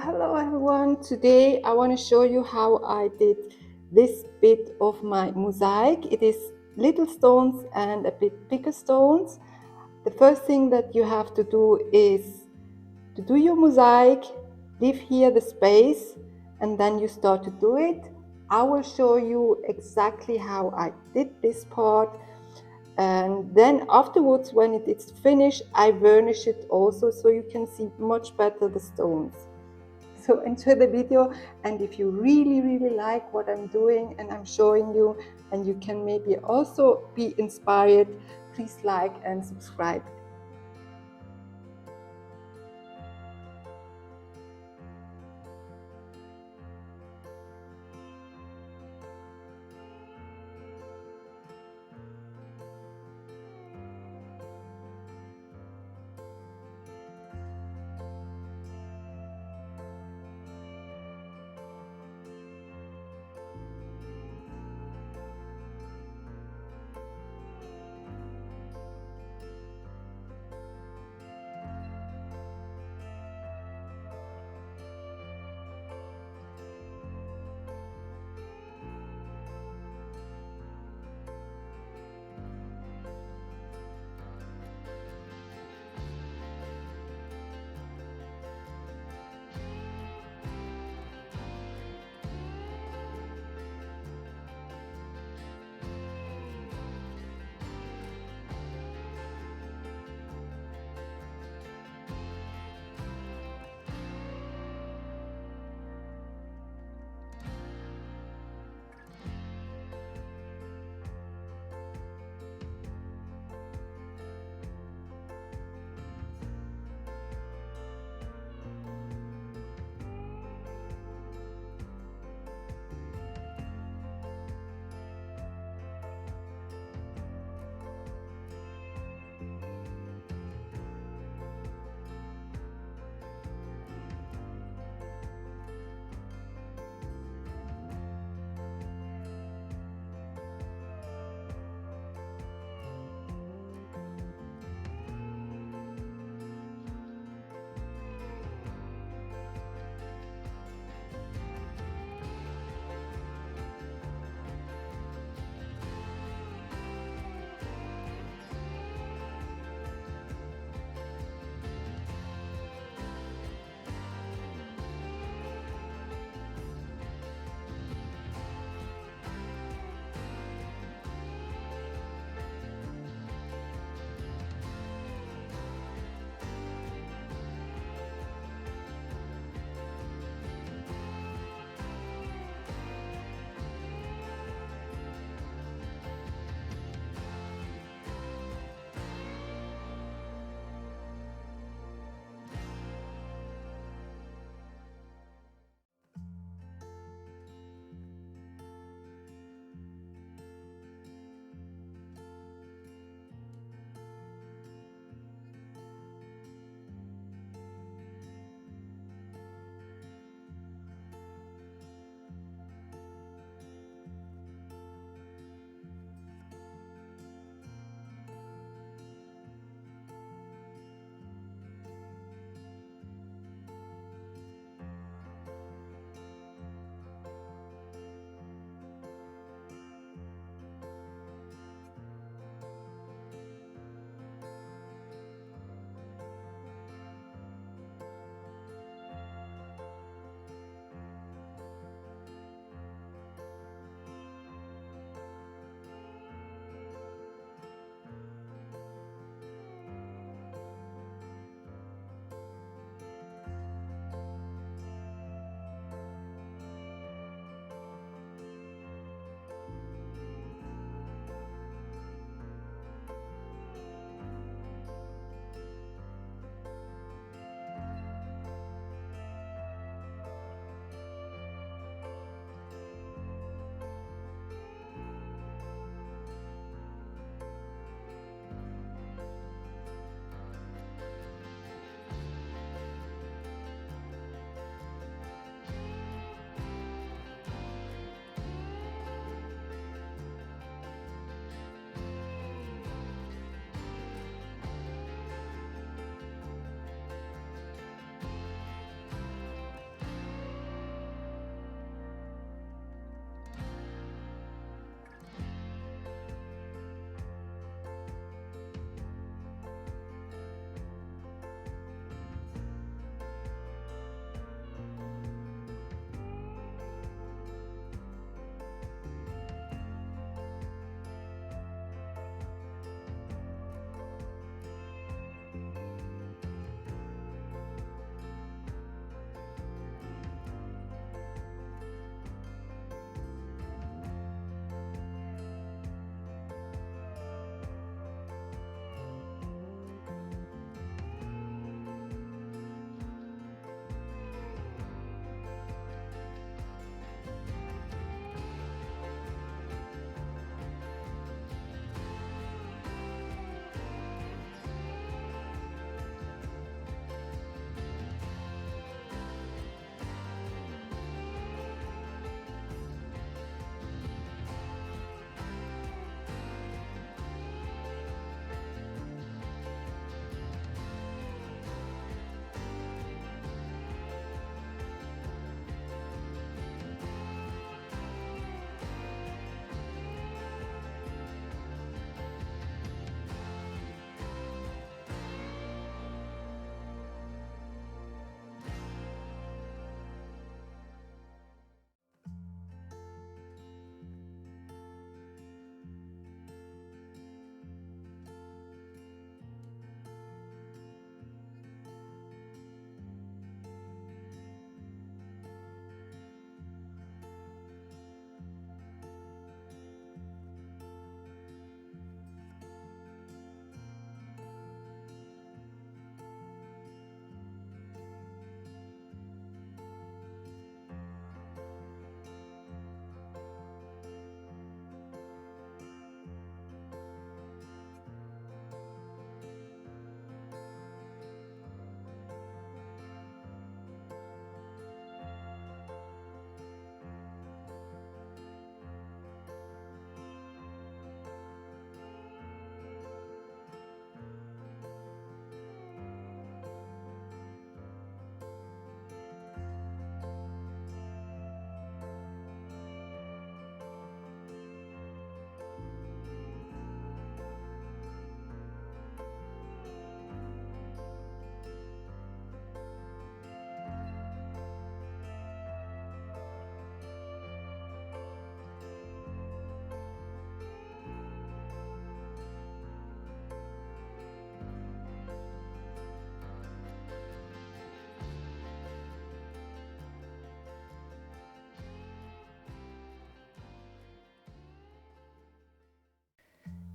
Hello everyone. Today I want to show you how I did this bit of my mosaic. It is little stones and a bit bigger stones. The first thing that you have to do is to do your mosaic, leave here the space, and then you start to do it. I will show you exactly how I did this part, and then afterwards when it is finished I varnish it also so you can see much better the stones. So enjoy the video, and if you really like what I'm doing and I'm showing you, and you can maybe also be inspired, please like and subscribe.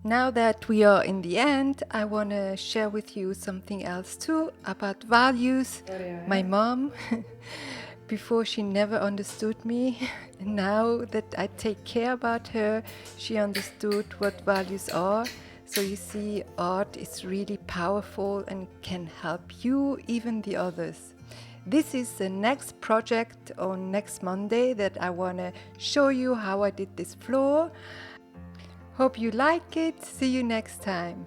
Now that we are in the end, I want to share with you something else too about values. My mom, before she never understood me, now that I take care about her, she understood what values are. So you see, art is really powerful and can help you, even the others. This is the next project on next Monday that I want to show you how I did this floor. Hope you like it. See you next time.